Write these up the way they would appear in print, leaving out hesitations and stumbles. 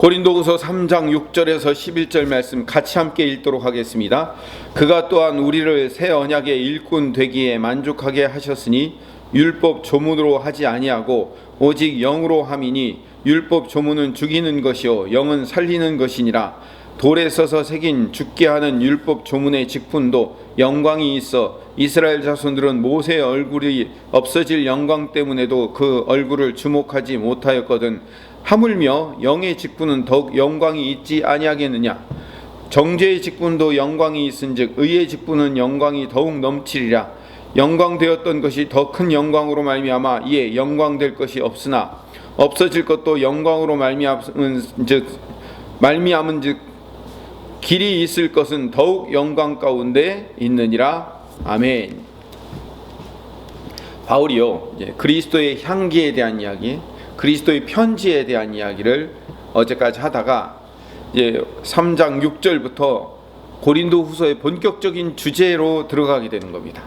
고린도후서 3장 6절에서 11절 말씀 같이 함께 읽도록 하겠습니다. 그가 또한 우리를 새 언약의 일꾼 되기에 만족하게 하셨으니 율법 조문으로 하지 아니하고 오직 영으로 함이니 율법 조문은 죽이는 것이요 영은 살리는 것이니라. 돌에 써서 새긴 죽게 하는 율법 조문의 직분도 영광이 있어 이스라엘 자손들은 모세의 얼굴이 없어질 영광 때문에도 그 얼굴을 주목하지 못하였거든. 하물며 영의 직분은 더욱 영광이 있지 아니하겠느냐. 정죄의 직분도 영광이 있은즉 의의 직분은 영광이 더욱 넘치리라. 영광되었던 것이 더 큰 영광으로 말미암아 이에 영광될 것이 없으나 없어질 것도 영광으로 말미암은즉 길이 있을 것은 더욱 영광 가운데 있느니라. 아멘. 바울이요, 그리스도의 향기에 대한 이야기, 그리스도의 편지에 대한 이야기를 어제까지 하다가 이제 3장 6절부터 고린도후서의 본격적인 주제로 들어가게 되는 겁니다.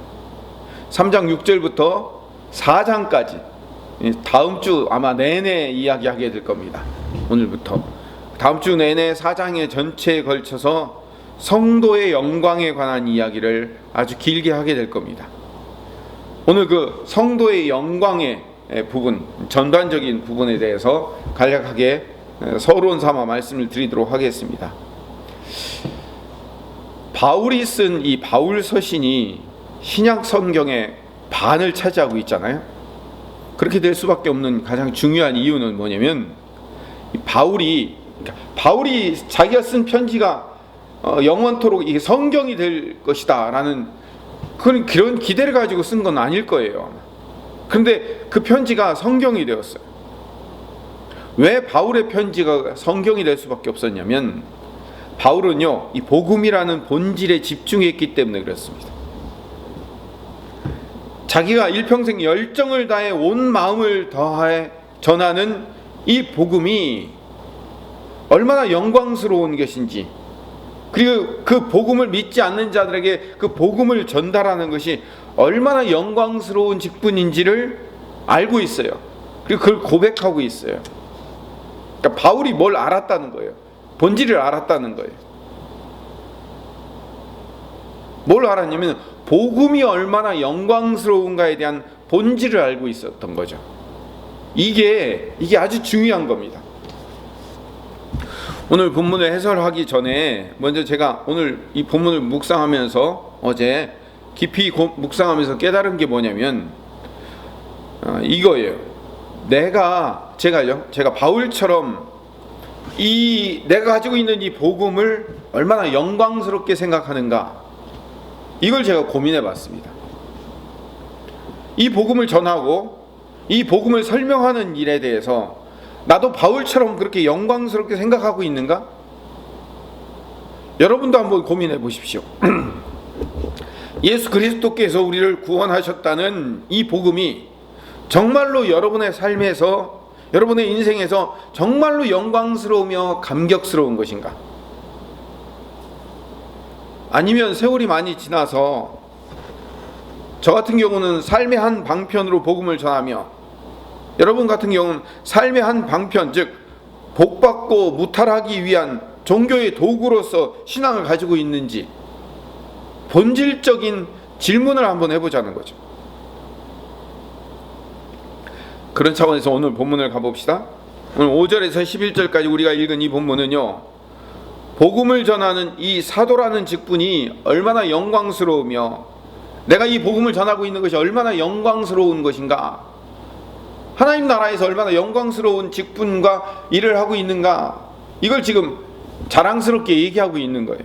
3장 6절부터 4장까지 다음 주 아마 내내 이야기하게 될 겁니다. 오늘부터 다음 주 내내 4장의 전체에 걸쳐서 성도의 영광에 관한 이야기를 아주 길게 하게 될 겁니다. 오늘 그 성도의 영광의 부분, 전반적인 부분에 대해서 간략하게 서론 삼아 말씀을 드리도록 하겠습니다. 바울이 쓴 이 바울 서신이 신약 성경의 반을 차지하고 있잖아요. 그렇게 될 수밖에 없는 가장 중요한 이유는 뭐냐면 바울이 자기가 쓴 편지가 영원토록 이게 성경이 될 것이다 라는 그런 기대를 가지고 쓴 건 아닐 거예요. 그런데 그 편지가 성경이 되었어요. 왜 바울의 편지가 성경이 될 수밖에 없었냐면 바울은요, 이 복음이라는 본질에 집중했기 때문에 그렇습니다. 자기가 일평생 열정을 다해 온 마음을 다해 전하는 이 복음이 얼마나 영광스러운 것인지, 그리고 그 복음을 믿지 않는 자들에게 그 복음을 전달하는 것이 얼마나 영광스러운 직분인지를 알고 있어요. 그리고 그걸 고백하고 있어요. 그러니까 바울이 뭘 알았다는 거예요. 본질을 알았다는 거예요. 뭘 알았냐면 복음이 얼마나 영광스러운가에 대한 본질을 알고 있었던 거죠. 이게 아주 중요한 겁니다. 오늘 본문을 해설하기 전에 먼저 제가 오늘 이 본문을 묵상하면서 어제 깊이 묵상하면서 깨달은 게 뭐냐면 이거예요. 제가 바울처럼 내가 가지고 있는 이 복음을 얼마나 영광스럽게 생각하는가, 이걸 제가 고민해 봤습니다. 이 복음을 전하고 이 복음을 설명하는 일에 대해서 나도 바울처럼 그렇게 영광스럽게 생각하고 있는가? 여러분도 한번 고민해 보십시오. 예수 그리스도께서 우리를 구원하셨다는 이 복음이 정말로 여러분의 삶에서, 여러분의 인생에서 정말로 영광스러우며 감격스러운 것인가? 아니면 세월이 많이 지나서 저 같은 경우는 삶의 한 방편으로 복음을 전하며, 여러분 같은 경우는 삶의 한 방편, 즉 복받고 무탈하기 위한 종교의 도구로서 신앙을 가지고 있는지 본질적인 질문을 한번 해보자는 거죠. 그런 차원에서 오늘 본문을 가봅시다. 오늘 5절에서 11절까지 우리가 읽은 이 본문은요, 복음을 전하는 이 사도라는 직분이 얼마나 영광스러우며 내가 이 복음을 전하고 있는 것이 얼마나 영광스러운 것인가, 하나님 나라에서 얼마나 영광스러운 직분과 일을 하고 있는가, 이걸 지금 자랑스럽게 얘기하고 있는 거예요.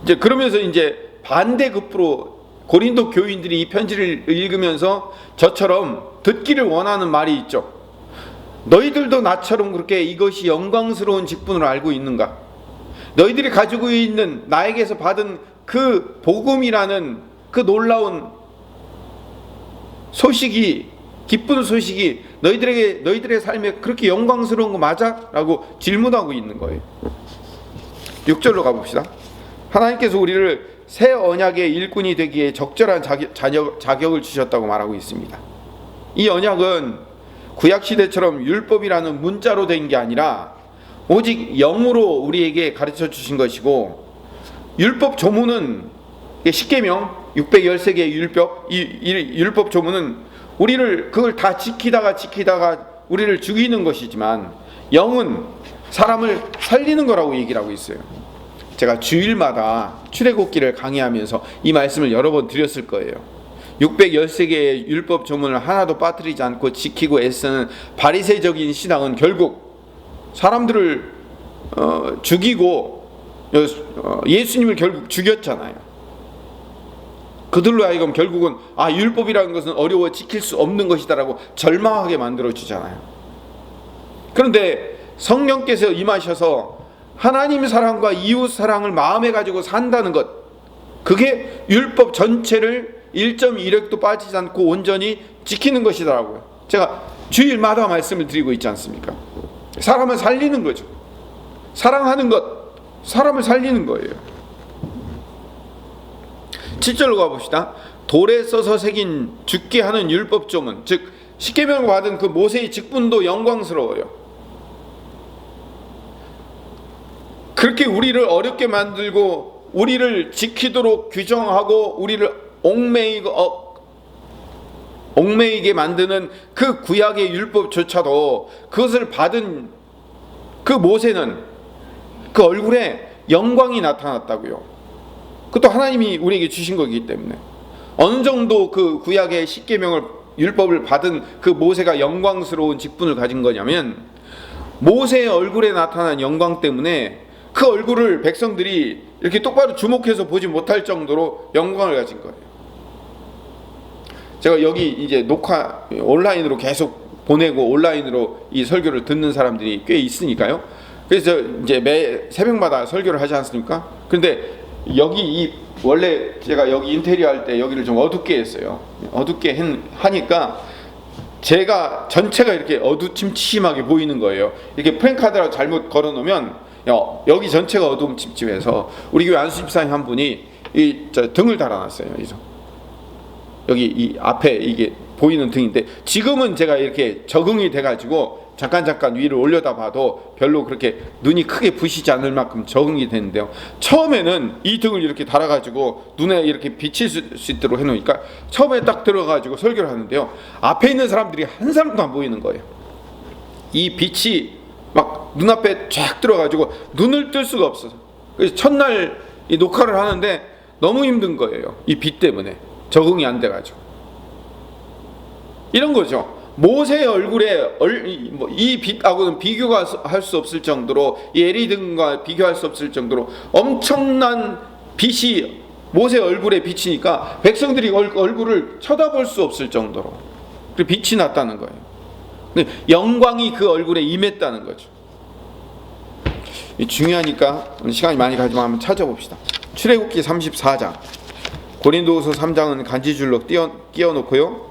이제 그러면서 이제 반대급부로 고린도 교인들이 이 편지를 읽으면서 저처럼 듣기를 원하는 말이 있죠. 너희들도 나처럼 그렇게 이것이 영광스러운 직분을 알고 있는가? 너희들이 가지고 있는 나에게서 받은 그 복음이라는 그 놀라운 소식이, 기쁜 소식이 너희들의 삶에 그렇게 영광스러운 거 맞아? 라고 질문하고 있는 거예요. 6절로 가봅시다. 하나님께서 우리를 새 언약의 일꾼이 되기에 적절한 자격을 주셨다고 말하고 있습니다. 이 언약은 구약 시대처럼 율법이라는 문자로 된 게 아니라 오직 영으로 우리에게 가르쳐 주신 것이고, 율법 조문은 십계명 613개의 율법, 이 율법 조문은 우리를 그걸 다 지키다가 우리를 죽이는 것이지만, 영은 사람을 살리는 거라고 얘기를 하고 있어요. 제가 주일마다 출애굽기를 강의하면서 이 말씀을 여러 번 드렸을 거예요. 613개의 율법 조문을 하나도 빠뜨리지 않고 지키고 애쓰는 바리새적인 신앙은 결국 사람들을 죽이고 예수님을 결국 죽였잖아요. 그들로 하여금 결국은 율법이라는 것은 어려워 지킬 수 없는 것이다라고 절망하게 만들어주잖아요. 그런데 성령께서 임하셔서 하나님 사랑과 이웃 사랑을 마음에 가지고 산다는 것, 그게 율법 전체를 1.1획도 빠지지 않고 온전히 지키는 것이더라고요. 제가 주일마다 말씀을 드리고 있지 않습니까? 사람을 살리는 거죠. 사랑하는 것, 사람을 살리는 거예요. 7절로 가봅시다. 돌에 써서 새긴 죽게 하는 율법 조문, 즉 십계명을 받은 그 모세의 직분도 영광스러워요. 그렇게 우리를 어렵게 만들고 우리를 지키도록 규정하고 우리를 얽매이게 만드는 그 구약의 율법조차도, 그것을 받은 그 모세는 그 얼굴에 영광이 나타났다고요. 그것도 하나님이 우리에게 주신 거기 때문에, 어느 정도 그 구약의 십계명을 율법을 받은 그 모세가 영광스러운 직분을 가진 거냐면, 모세의 얼굴에 나타난 영광 때문에 그 얼굴을 백성들이 이렇게 똑바로 주목해서 보지 못할 정도로 영광을 가진 거예요. 제가 여기 이제 녹화 온라인으로 계속 보내고 온라인으로 이 설교를 듣는 사람들이 꽤 있으니까요. 그래서 이제 매 새벽마다 설교를 하지 않습니까? 그런데 여기 원래 제가 여기 인테리어 할 때 여기를 좀 어둡게 했어요. 어둡게 하니까 제가 전체가 이렇게 어두침침하게 보이는 거예요. 이렇게 프랭카드라고 잘못 걸어놓으면 여기 전체가 어두침침해서 우리 교회 안수 집사님 한 분이 등을 달아놨어요. 여기 이 앞에 이게 보이는 등인데, 지금은 제가 이렇게 적응이 돼가지고 잠깐 위를 올려다 봐도 별로 그렇게 눈이 크게 부시지 않을 만큼 적응이 되는데요. 처음에는 이 등을 이렇게 달아가지고 눈에 이렇게 비칠 수 있도록 해놓으니까 처음에 딱 들어가지고 설교를 하는데요, 앞에 있는 사람들이 한 사람도 안 보이는 거예요. 이 빛이 막 눈앞에 쫙 들어가지고 눈을 뜰 수가 없어서, 그래서 첫날 이 녹화를 하는데 너무 힘든 거예요. 이 빛 때문에 적응이 안 돼가지고. 이런 거죠. 모세의 얼굴에 이 빛하고는 비교가 할 수 없을 정도로, 이 LED 등과 비교할 수 없을 정도로 엄청난 빛이 모세의 얼굴에 비치니까 백성들이 얼굴을 쳐다볼 수 없을 정도로 그 빛이 났다는 거예요. 영광이 그 얼굴에 임했다는 거죠. 중요하니까 시간이 많이 가지만 한번 찾아봅시다. 출애굽기 34장, 고린도후서 3장은 간지줄로 끼워놓고요.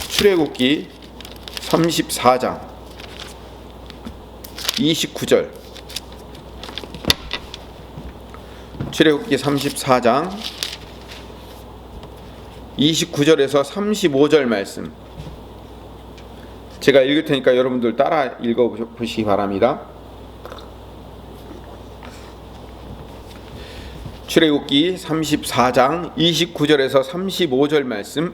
출애굽기 34장 29절, 출애굽기 34장 29절에서 35절 말씀 제가 읽을 테니까 여러분들 따라 읽어보시기 바랍니다. 출애굽기 34장 29절에서 35절 말씀.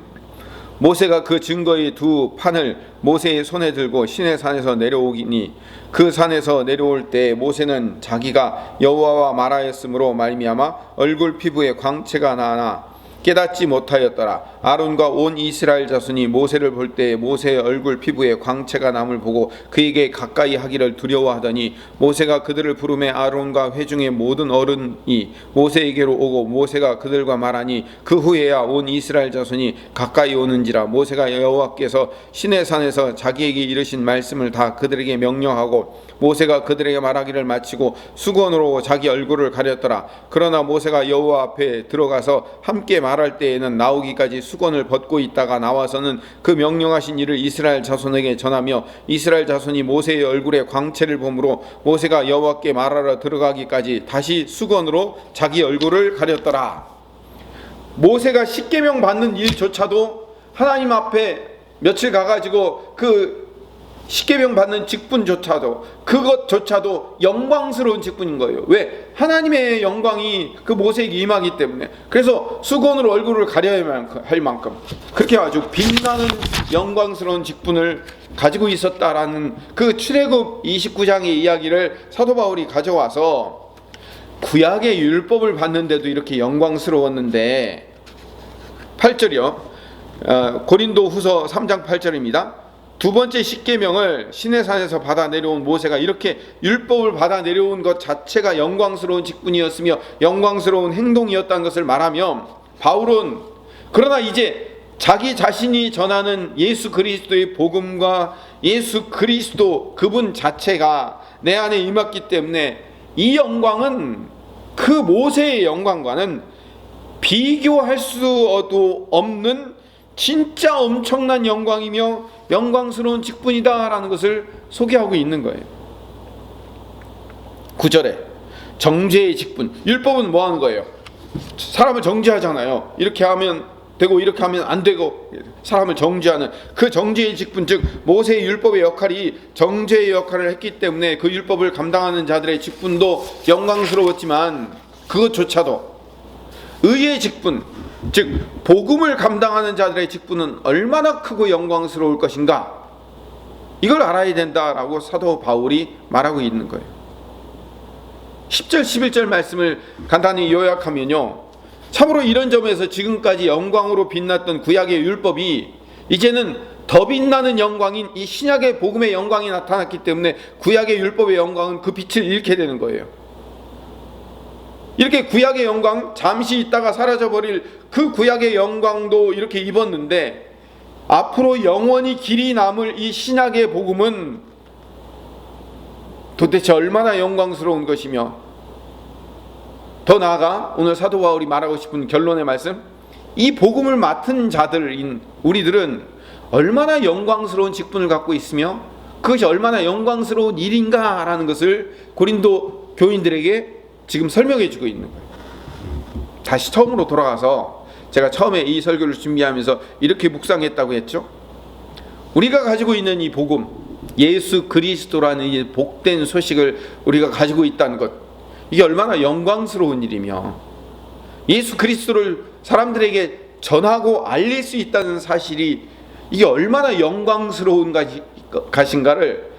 모세가 그 증거의 두 판을 모세의 손에 들고 시내산에서 내려오기니, 그 산에서 내려올 때 모세는 자기가 여호와와 말하였으므로 말미암아 얼굴 피부에 광채가 나나 깨닫지 못하였더라. 아론과 온 이스라엘 자손이 모세를 볼 때 모세의 얼굴 피부에 광채가 남을 보고 그에게 가까이 하기를 두려워하더니, 모세가 그들을 부르매 아론과 회중의 모든 어른이 모세에게로 오고 모세가 그들과 말하니, 그 후에야 온 이스라엘 자손이 가까이 오는지라. 모세가 여호와께서 시내산에서 자기에게 이르신 말씀을 다 그들에게 명령하고, 모세가 그들에게 말하기를 마치고 수건으로 자기 얼굴을 가렸더라. 그러나 모세가 여호와 앞에 들어가서 함께 말할 때에는 나오기까지 수건을 벗고 있다가 나와서는 그 명령하신 일을 이스라엘 자손에게 전하며, 이스라엘 자손이 모세의 얼굴에 광채를 보므로 모세가 여호와께 말하러 들어가기까지 다시 수건으로 자기 얼굴을 가렸더라. 모세가 십계명 받는 일조차도 하나님 앞에 며칠 가가지고 그 십계명 받는 직분조차도, 그것조차도 영광스러운 직분인 거예요. 왜? 하나님의 영광이 그 모세에게 임하기 때문에. 그래서 수건으로 얼굴을 가려야 할 만큼 그렇게 아주 빛나는 영광스러운 직분을 가지고 있었다라는 그 출애굽 29장의 이야기를 사도 바울이 가져와서 구약의 율법을 받는데도 이렇게 영광스러웠는데, 8절이요. 고린도 후서 3장 8절입니다. 두 번째 십계명을 시내산에서 받아 내려온 모세가 이렇게 율법을 받아 내려온 것 자체가 영광스러운 직분이었으며 영광스러운 행동이었다는 것을 말하며, 바울은 그러나 이제 자기 자신이 전하는 예수 그리스도의 복음과 예수 그리스도 그분 자체가 내 안에 임했기 때문에 이 영광은 그 모세의 영광과는 비교할 수도 없는 진짜 엄청난 영광이며 영광스러운 직분이다라는 것을 소개하고 있는 거예요. 9절에 정죄의 직분. 율법은 뭐 하는 거예요? 사람을 정죄하잖아요. 이렇게 하면 되고 이렇게 하면 안 되고, 사람을 정죄하는 그 정죄의 직분, 즉 모세의 율법의 역할이 정죄의 역할을 했기 때문에 그 율법을 감당하는 자들의 직분도 영광스러웠지만, 그것조차도 의의 직분, 즉 복음을 감당하는 자들의 직분은 얼마나 크고 영광스러울 것인가, 이걸 알아야 된다라고 사도 바울이 말하고 있는 거예요. 10절 11절 말씀을 간단히 요약하면요, 참으로 이런 점에서 지금까지 영광으로 빛났던 구약의 율법이 이제는 더 빛나는 영광인 이 신약의 복음의 영광이 나타났기 때문에 구약의 율법의 영광은 그 빛을 잃게 되는 거예요. 이렇게 구약의 영광, 잠시 있다가 사라져버릴 그 구약의 영광도 이렇게 입었는데, 앞으로 영원히 길이 남을 이 신약의 복음은 도대체 얼마나 영광스러운 것이며, 더 나아가 오늘 사도 바울이 말하고 싶은 결론의 말씀, 이 복음을 맡은 자들인 우리들은 얼마나 영광스러운 직분을 갖고 있으며 그것이 얼마나 영광스러운 일인가라는 것을 고린도 교인들에게 지금 설명해 주고 있는 거예요. 다시 처음으로 돌아가서 제가 처음에 이 설교를 준비하면서 이렇게 묵상했다고 했죠. 우리가 가지고 있는 이 복음, 예수 그리스도라는 이 복된 소식을 우리가 가지고 있다는 것, 이게 얼마나 영광스러운 일이며, 예수 그리스도를 사람들에게 전하고 알릴 수 있다는 사실이 이게 얼마나 영광스러운 것인가를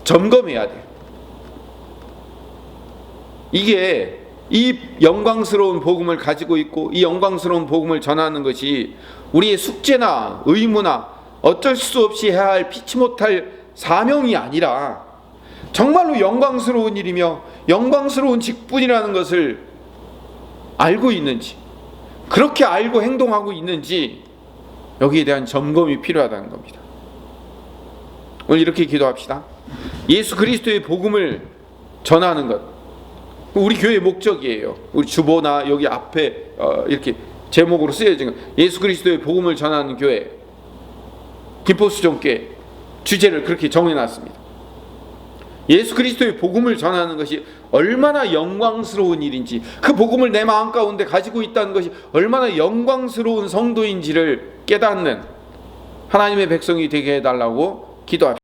점검해야 돼요. 이게 이 영광스러운 복음을 가지고 있고 이 영광스러운 복음을 전하는 것이 우리의 숙제나 의무나 어쩔 수 없이 해야 할 피치 못할 사명이 아니라 정말로 영광스러운 일이며 영광스러운 직분이라는 것을 알고 있는지, 그렇게 알고 행동하고 있는지, 여기에 대한 점검이 필요하다는 겁니다. 오늘 이렇게 기도합시다. 예수 그리스도의 복음을 전하는 것, 우리 교회의 목적이에요. 우리 주보나 여기 앞에 이렇게 제목으로 쓰여진 것, 예수 그리스도의 복음을 전하는 교회, 김포수종교회 주제를 그렇게 정해놨습니다. 예수 그리스도의 복음을 전하는 것이 얼마나 영광스러운 일인지, 그 복음을 내 마음 가운데 가지고 있다는 것이 얼마나 영광스러운 성도인지를 깨닫는 하나님의 백성이 되게 해달라고 기도합니다.